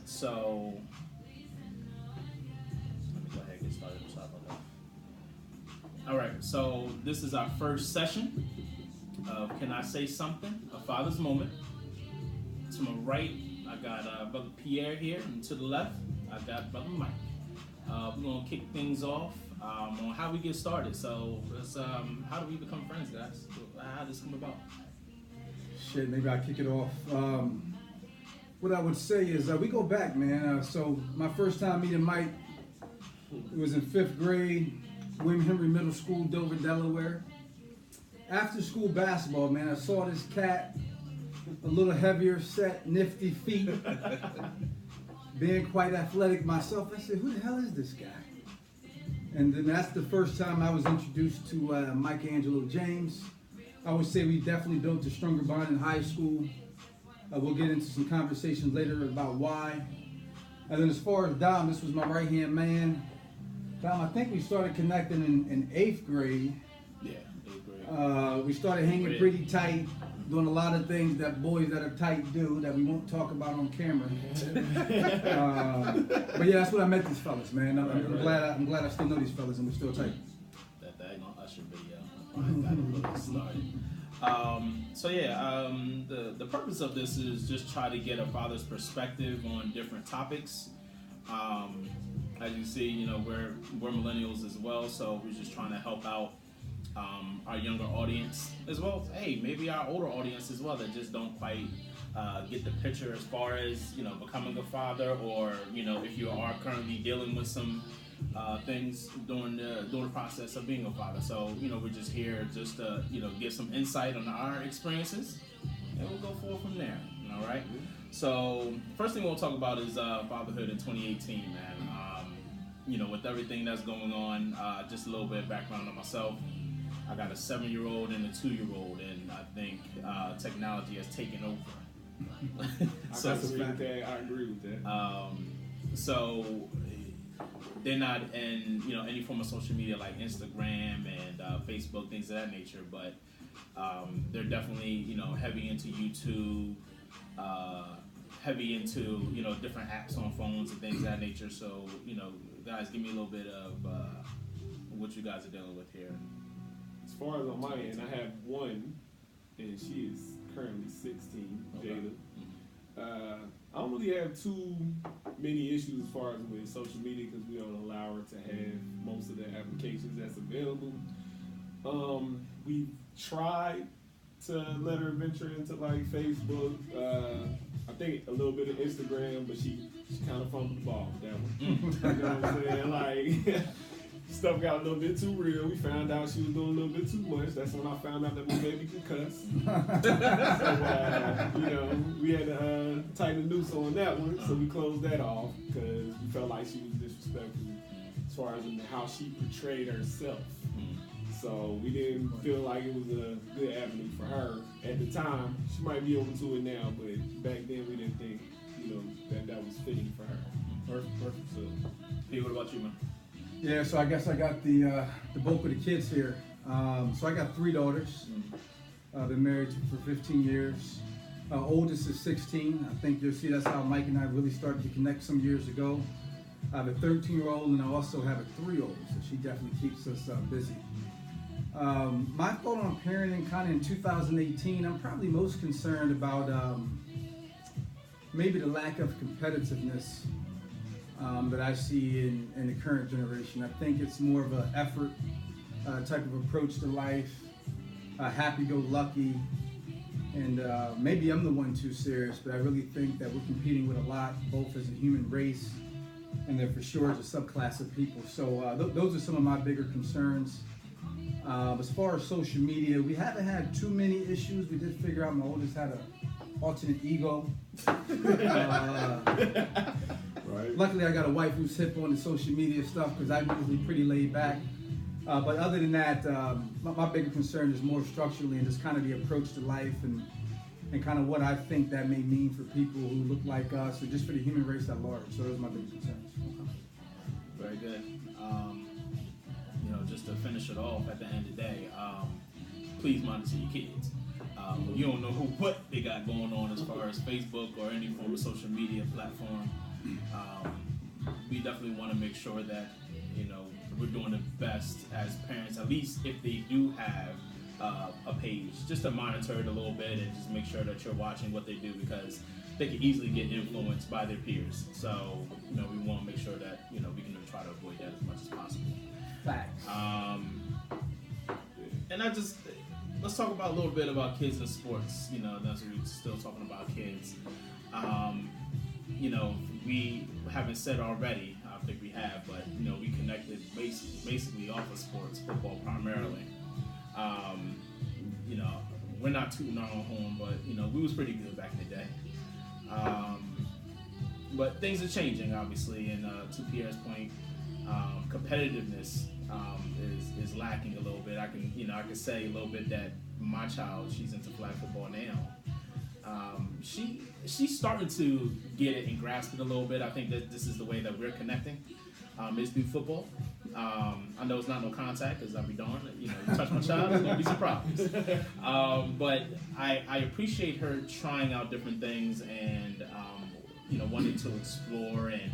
So let me go ahead and get started. Sorry about that. All right, so this is our first session of Can I Say Something? A Father's Moment. To my right, I got Brother Pierre here, and to the left, I got Brother Mike. We're going to kick things off on how we get started. So, let's, how do we become friends, guys? How did this come about? Shit, maybe I'll kick it off. What I would say is we go back, man. So my first time meeting Mike, it was in 5th grade, William Henry Middle School, Dover, Delaware. After school basketball, man, I saw this cat, a little heavier set, nifty feet, being quite athletic myself. I said, who the hell is this guy? And then that's the first time I was introduced to Michelangelo James. I would say we definitely built a stronger bond in high school. We'll get into some conversations later about why. And then as far as Dom, this was my right-hand man. Dom, I think we started connecting in 8th grade. Yeah, 8th grade. We started hanging pretty tight, doing a lot of things that boys that are tight do that we won't talk about on camera. But yeah, that's what I met these fellas, man. I'm glad I still know these fellas and we're still tight. That gonna usher video. I got a little started. So yeah, the purpose of this is just try to get a father's perspective on different topics. As you see, you know, we're millennials as well, so we're just trying to help out our younger audience as well as, hey, maybe our older audience as well that just don't quite get the picture as far as, you know, becoming a father, or, you know, if you are currently dealing with some things during the process of being a father. So, you know, we're just here just to, you know, give some insight on our experiences, and we'll go forward from there. All right. So first thing we'll talk about is fatherhood in 2018, man. You know, with everything that's going on, just a little bit of background on myself. I got a 7-year-old and a 2-year-old, and I think technology has taken over. I agree with that. So they're not in, you know, any form of social media like Instagram and Facebook, things of that nature, but they're definitely, you know, heavy into YouTube, heavy into, you know, different apps on phones and things of that nature. So, you know, guys, give me a little bit of what you guys are dealing with here. As far as on my end, I have one, and she is currently 16, Okay. Jada. I don't really have too many issues as far as with social media because we don't allow her to have most of the applications that's available. We tried to let her venture into like Facebook. I think a little bit of Instagram, but she kind of fumbled the ball with that one. You know what I'm saying? Like, stuff got a little bit too real. We found out she was doing a little bit too much. That's when I found out that my baby could cuss. So, you know, we had to tighten the noose on that one, so we closed that off because we felt like she was disrespectful as far as in how she portrayed herself. So we didn't feel like it was a good avenue for her at the time. She might be open to it now, but back then we didn't think, you know, that was fitting for her. Perfect. So, P, what about you, man? Yeah, so I guess I got the bulk of the kids here. So I got 3 daughters. Been married for 15 years. Oldest is 16. I think you'll see that's how Mike and I really started to connect some years ago. I have a 13-year-old and I also have a 3-year-old, so she definitely keeps us busy. My thought on parenting kind of in 2018, I'm probably most concerned about maybe the lack of competitiveness that I see in the current generation. I think it's more of an effort type of approach to life, happy-go-lucky, and maybe I'm the one too serious, but I really think that we're competing with a lot, both as a human race and then for sure as a subclass of people. So those are some of my bigger concerns. As far as social media, we haven't had too many issues. We did figure out my oldest had an alternate ego. Right. Luckily, I got a wife who's hip on the social media stuff because I'm usually pretty laid back. But other than that, my bigger concern is more structurally and just kind of the approach to life and kind of what I think that may mean for people who look like us or just for the human race at large. So those are my big concerns. Very good. You know, just to finish it off at the end of the day, please monitor your kids. You don't know what they got going on as far as Facebook or any form of social media platform. We definitely want to make sure that we're doing the best as parents, at least if they do have a page, just to monitor it a little bit and just make sure that you're watching what they do, because they can easily get influenced by their peers. So we want to make sure that we can try to avoid that as much as possible. Facts. And let's talk about a little bit about kids in sports. That's what we're still talking about kids. We haven't said already. I think we have, but we connected basically off of sports, football primarily. We're not tooting our own horn, but we was pretty good back in the day. But things are changing, obviously, and to Pierre's point, competitiveness is lacking a little bit. I can say a little bit that my child, she's into flag football now. She's starting to get it and grasp it a little bit. I think that this is the way that we're connecting, is through football. I know it's not no contact, because I'll be darned, you touch my child, there's gonna be some problems. But I appreciate her trying out different things and wanting to explore and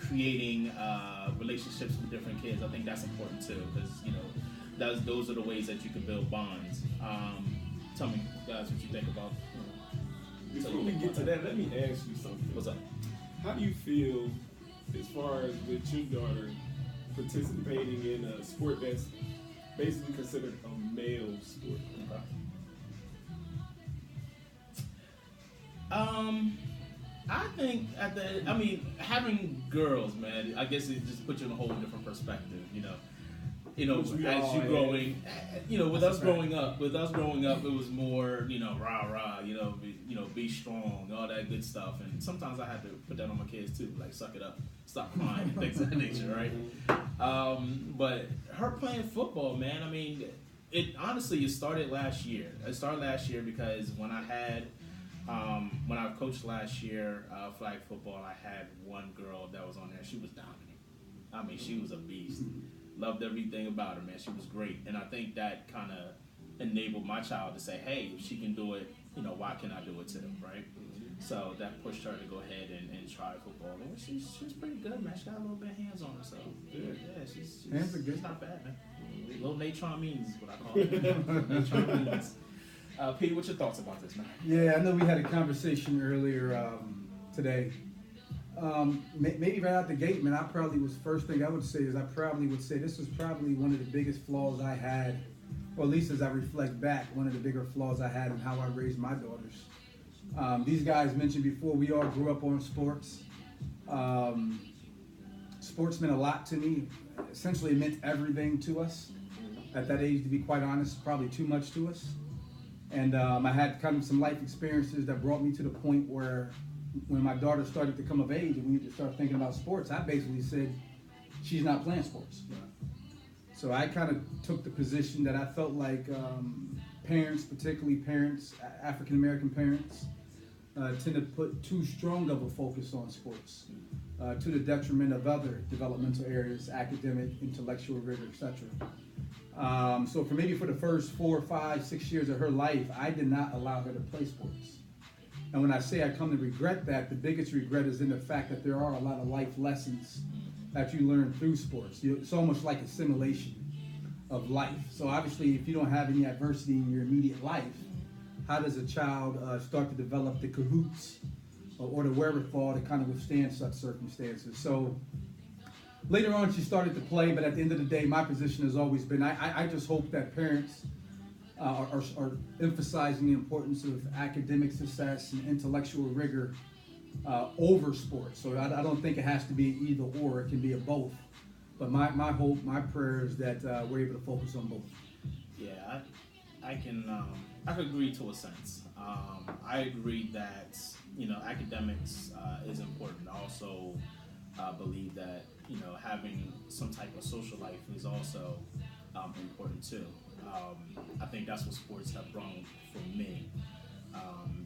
creating relationships with different kids. I think that's important too, because those are the ways that you can build bonds. Tell me, guys, what you think about. Before we get to that, let me ask you something. What's up? How do you feel as far as with your daughter participating in a sport that's basically considered a male sport? I think having girls, man, I guess it just puts you in a whole different perspective, as you growing, with us growing up, it was more, rah rah, be strong, all that good stuff. And sometimes I had to put that on my kids too, like suck it up, stop crying, things of that nature, right? But her playing football, man, it started last year. It started last year because when I coached last year flag football, I had one girl that was on there. She was dominant. She was a beast. Loved everything about her, man. She was great. And I think that kind of enabled my child to say, hey, if she can do it, why can I do it too, right? So that pushed her to go ahead and try football. And she's pretty good, man. She got a little bit of hands on her, so yeah, she's hands are good. She's not bad, man. Little Natron Means is what I call it. Natron Means. Pete, what's your thoughts about this, man? Yeah, I know we had a conversation earlier today. Maybe right out the gate, man, first thing I would say is this was probably one of the biggest flaws I had, or at least as I reflect back, one of the bigger flaws I had in how I raised my daughters. These guys mentioned before, we all grew up on sports. Sports meant a lot to me. Essentially, it meant everything to us. At that age, to be quite honest, probably too much to us. And I had kind of some life experiences that brought me to the point where when my daughter started to come of age and we need to start thinking about sports, I basically said, she's not playing sports. So I kind of took the position that I felt like parents, particularly parents, African-American parents, tend to put too strong of a focus on sports to the detriment of other developmental areas, academic, intellectual rigor, etc. So for the first 4, 5, 6 years of her life, I did not allow her to play sports. And when I say I come to regret that, the biggest regret is in the fact that there are a lot of life lessons that you learn through sports. It's almost like a simulation of life. So obviously, if you don't have any adversity in your immediate life, how does a child start to develop the cahoots or the wherewithal to kind of withstand such circumstances? So later on, she started to play, but at the end of the day, my position has always been, I just hope that parents are emphasizing the importance of academic success and intellectual rigor over sports. So I don't think it has to be either or, it can be a both. But my hope, my prayer is that we're able to focus on both. Yeah, I can agree to a sense. I agree that academics is important. I also believe that having some type of social life is also important too. I think that's what sports have brought for me,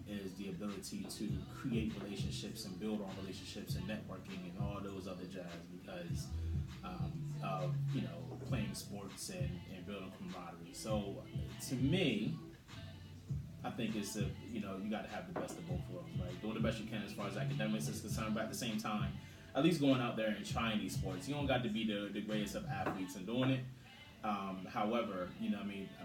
is the ability to create relationships and build on relationships and networking and all those other jazz because of playing sports and building camaraderie. So to me I think it's you got to have the best of both worlds, right? Doing the best you can as far as academics is concerned, but at the same time, at least going out there and trying these sports. You don't got to be the greatest of athletes in doing it. However,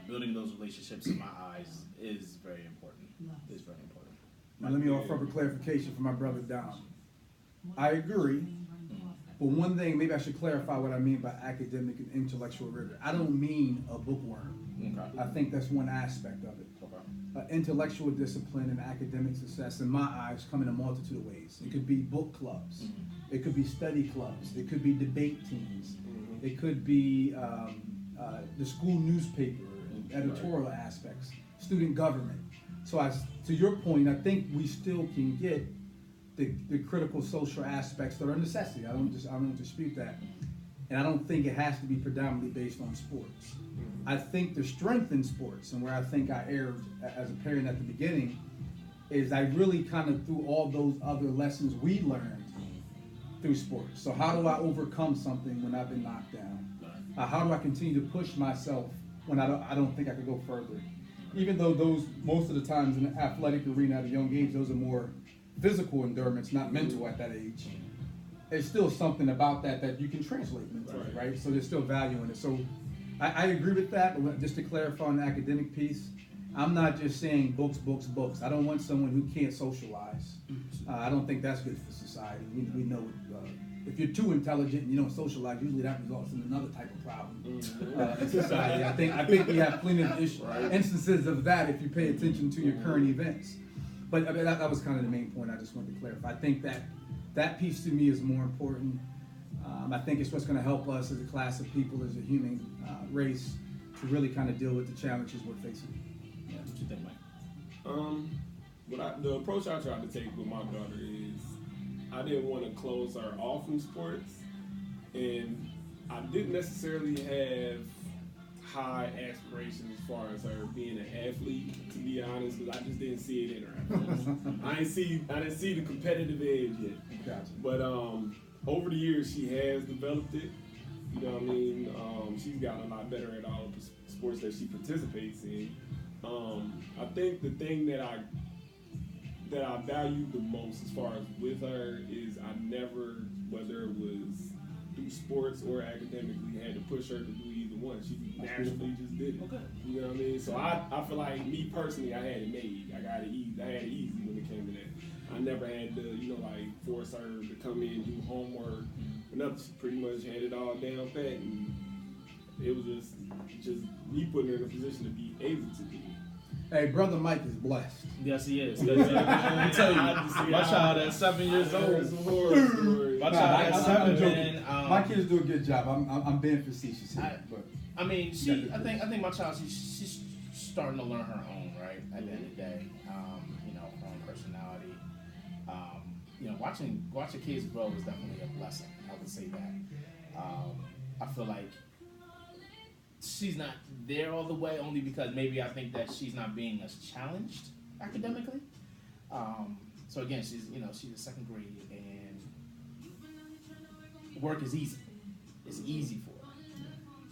building those relationships in my eyes is very important. It's very important. Now, let me offer up a clarification for my brother Dom. I agree, but one thing, maybe I should clarify what I mean by academic and intellectual rigor. I don't mean a bookworm. Okay. I think that's one aspect of it. Okay. Intellectual discipline and academic success, in my eyes, come in a multitude of ways. It could be book clubs. Mm-hmm. It could be study clubs. It could be debate teams. Mm-hmm. It could be the school newspaper and editorial aspects, student government. So to your point, I think we still can get the critical social aspects that are a necessity. I don't dispute that. And I don't think it has to be predominantly based on sports. I think the strength in sports, and where I think I erred as a parent at the beginning, is I really kind of threw all those other lessons we learned through sports. So how do I overcome something when I've been knocked down? How do I continue to push myself when I don't think I could go further? Even though those, most of the times in the athletic arena at a young age, those are more physical endurance, not mental at that age. There's still something about that you can translate mentally, right? So there's still value in it. So I agree with that, but just to clarify on the academic piece, I'm not just saying books, books, books. I don't want someone who can't socialize. I don't think that's good for society. We know if you're too intelligent and you don't socialize, usually that results in another type of problem in society. I think we have plenty of instances of that if you pay attention to your current events. But I mean, that was kind of the main point I just wanted to clarify. I think that piece to me is more important. I think it's what's going to help us as a class of people, as a human race, to really kind of deal with the challenges we're facing. Yeah, what you think, Mike? The approach I tried to take with my daughter is I didn't want to close her off from sports, and I didn't necessarily have high aspirations as far as her being an athlete, to be honest, because I just didn't see it in her. I didn't see the competitive edge yet. Gotcha. But over the years, she has developed it. You know what I mean? She's gotten a lot better at all of the sports that she participates in. I think the thing that I valued the most as far as with her is I never, whether it was through sports or academically, had to push her to do either one. She naturally just did it. Okay. You know what I mean? So I feel like me personally, I had it made. I had it easy when it came to that. I never had to, force her to come in and do homework. But she pretty much had it all down pat, and it was just me putting her in a position to be able to do it. Hey, brother Mike is blessed. Yes, he is. Let me tell you, my child at 7 years old. My child at 7, man. My kids do a good job. I'm being facetious here, but I mean, I think my child, she's starting to learn her own, right? At the end of the day, her own personality. Watching kids grow is definitely a blessing. I would say that. I feel like she's not there all the way, only because maybe I think that she's not being as challenged academically. So again, she's in second grade, and work is easy. It's easy for her.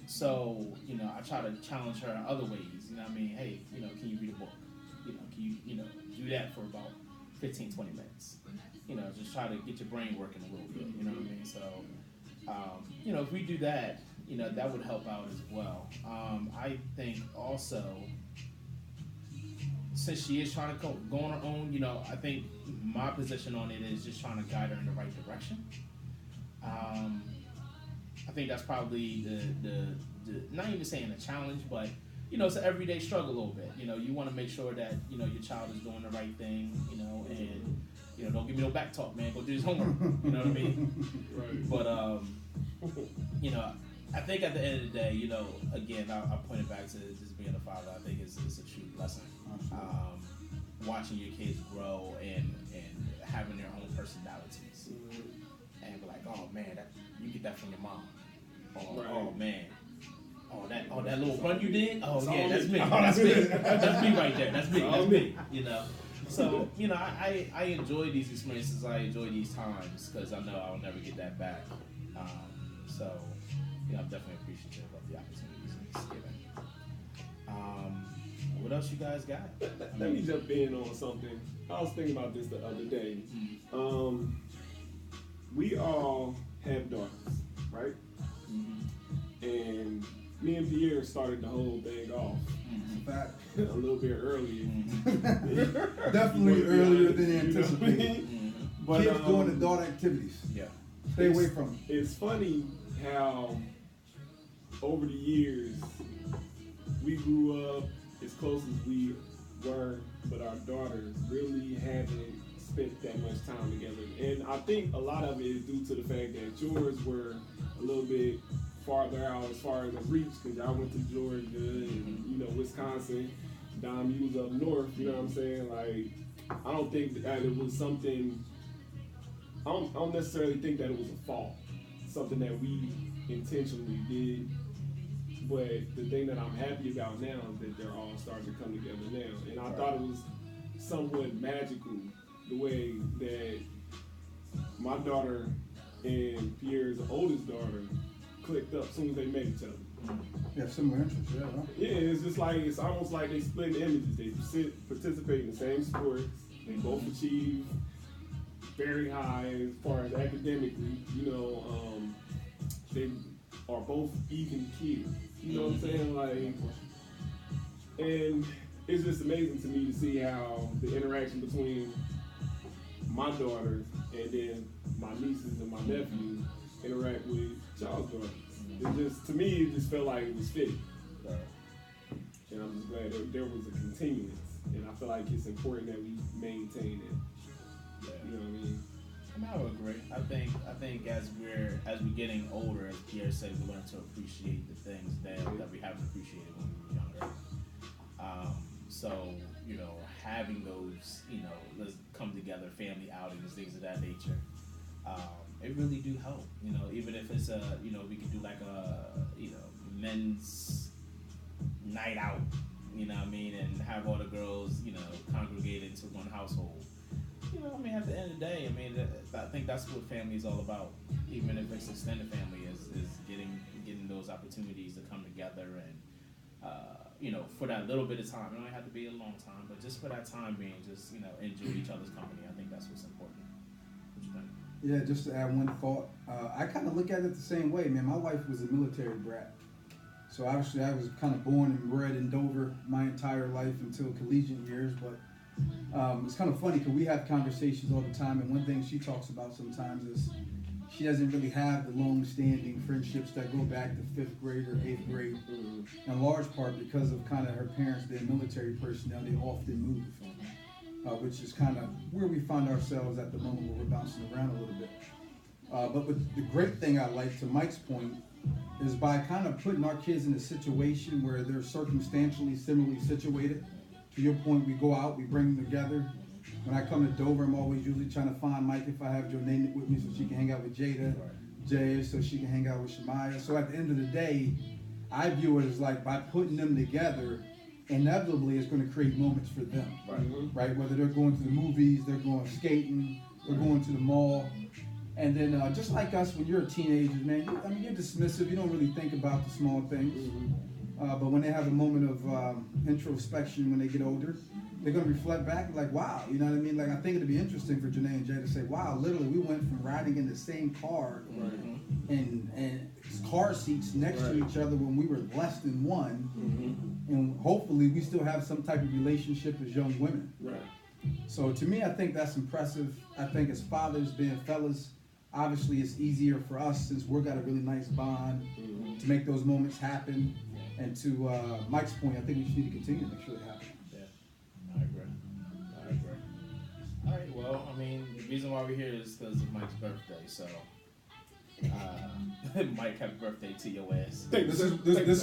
So I try to challenge her in other ways. You know what I mean? Hey, can you read a book? Can you do that for about 15, 20 minutes? Just try to get your brain working a little bit. You know what I mean? So if we do that, that would help out as well. I think also, since she is trying to go on her own, I think my position on it is just trying to guide her in the right direction. I think that's probably the not even saying a challenge, but it's an everyday struggle a little bit. You want to make sure that your child is doing the right thing, and don't give me no back talk, man. Go do his homework. You know what I mean? Right. But I think at the end of the day, again, I'll point it back to just being a father. I think it's a true blessing. Watching your kids grow and having their own personalities, and be like, oh man, you get that from your mom. Oh man. Oh, that little run you did? Oh yeah, that's me. That's me. That's me right there. That's me. That's me. So, I enjoy these experiences. I enjoy these times because I know I'll never get that back. So, I'm definitely appreciative of the opportunities it's given. what else you guys got? Let me jump in on something. I was thinking about this the other day. We all have daughters, right? And me and Pierre started the whole thing off a little bit earlier. Definitely earlier than anticipated. But, kids doing adult activities. Yeah. Stay away from them. It's funny how over the years we grew up as close as we were, but our daughters really haven't spent that much time together. And I think a lot of it is due to the fact that yours were a little bit farther out as far as the reach, because y'all went to Georgia and, you know, Wisconsin. Dom, you was up north, you know what I'm saying? Like, I don't think that it was something, I don't necessarily think that it was a fault, something that we intentionally did. But the thing that I'm happy about now is that they're all starting to come together now. And I thought it was somewhat magical the way that my daughter and Pierre's oldest daughter clicked up as soon as they met each other. Yeah, similar interests, yeah. Huh? Yeah, it's just like, it's almost like they split images. They participate in the same sports. They both achieve very high as far as academically. You know, they are both even kids. You know what I'm saying? Like, and it's just amazing to me to see how the interaction between my daughters and then my nieces and my nephews interact with y'all's daughters. It just, to me, it just felt like it was fitting. And I'm just glad that there was a continuance. And I feel like it's important that we maintain it. Yeah. You know what I mean? I would agree. I think as we're getting older, as Pierre said, we learn to appreciate the things that we haven't appreciated when we were younger. So, you know, having those, you know, let's come together, family outings, things of that nature, it really do help. You know, even if it's you know, we could do like a, you know, men's night out, you know what I mean, and have all the girls, you know, congregate into one household. You know, I mean, at the end of the day, I mean, I think that's what family is all about. Even if it's extended family, is getting those opportunities to come together and, you know, for that little bit of time. It don't have to be a long time, but just for that time being, just, you know, enjoy each other's company. I think that's what's important. What you think? Yeah, just to add one thought, I kind of look at it the same way, man. My wife was a military brat. So obviously I was kind of born and bred in Dover my entire life until collegiate years, but it's kind of funny because we have conversations all the time, and one thing she talks about sometimes is she doesn't really have the long-standing friendships that go back to 5th grade or 8th grade, in large part because of kind of her parents being military personnel. They often move, which is kind of where we find ourselves at the moment where we're bouncing around a little bit. But the great thing I like, to Mike's point, is by kind of putting our kids in a situation where they're circumstantially similarly situated. To your point, we go out, we bring them together. When I come to Dover, I'm always usually trying to find Mike if I have Jonay with me so she can hang out with Jada, Jay so she can hang out with Shemaya. So at the end of the day, I view it as like by putting them together, inevitably it's going to create moments for them, right? Whether they're going to the movies, they're going skating, they're going to the mall. And then just like us, when you're a teenager, man, you're dismissive. You don't really think about the small things. But when they have a moment of introspection when they get older, they're going to reflect back like, wow, you know what I mean? Like, I think it'd be interesting for Janae and Jay to say, wow, literally we went from riding in the same car and car seats next to each other when we were less than one. And hopefully we still have some type of relationship as young women. So to me, I think that's impressive. I think as fathers, being fellas, obviously it's easier for us since we've got a really nice bond to make those moments happen. And to Mike's point, I think we just need to continue to make sure they happen. Yeah, I agree. All right, well, I mean, the reason why we're here is because of Mike's birthday, so Mike, happy birthday to your ass. This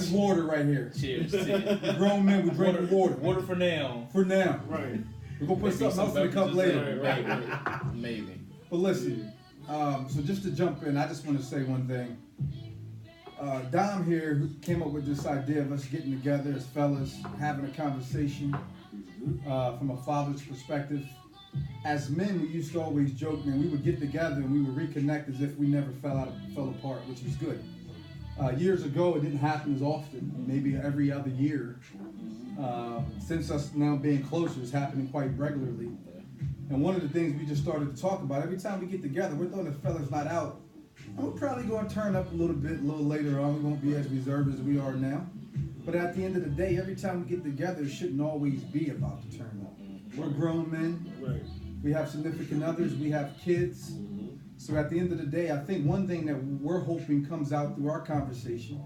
is water right here. Cheers to you. Grown men, we drink water. Water for now. For now. Right. We're going to put something else in the cup later. Right. Maybe. But listen, so just to jump in, I just want to say one thing. Dom here who came up with this idea of us getting together as fellas, having a conversation from a father's perspective. As men, we used to always joke, man, we would get together and we would reconnect as if we never fell apart, which was good. Years ago, it didn't happen as often, maybe every other year. since us now being closer, is happening quite regularly. And one of the things we just started to talk about, every time we get together, we're throwing the fellas not out. And we're probably going to turn up a little bit, a little later on. We won't be as reserved as we are now. But at the end of the day, every time we get together, it shouldn't always be about the turn up. We're grown men. Right. We have significant others. We have kids. So at the end of the day, I think one thing that we're hoping comes out through our conversation,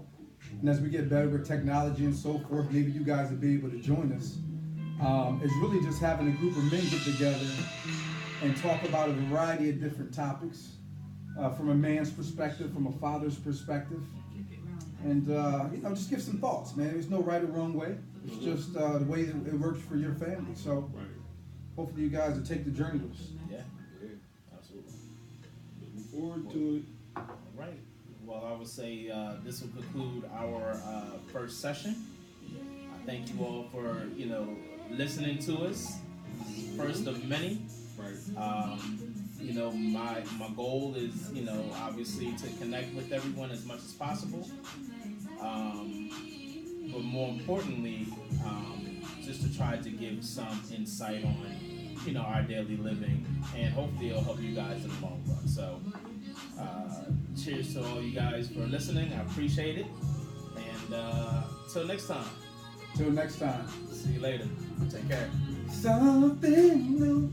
and as we get better with technology and so forth, maybe you guys will be able to join us, is really just having a group of men get together and talk about a variety of different topics from a man's perspective, from a father's perspective, and just give some thoughts, man. There's no right or wrong way. It's just the way it works for your family. So hopefully you guys will take the journey with us. Yeah, absolutely. Looking forward to it. All right. Well, I would say this will conclude our first session. I thank you all for listening to us. First of many. Right. My goal is obviously to connect with everyone as much as possible. But more importantly, just to try to give some insight on our daily living, and hopefully it'll help you guys in the long run. So. Cheers to all you guys for listening. I appreciate it. And till next time. Till next time. See you later. Take care. Something new.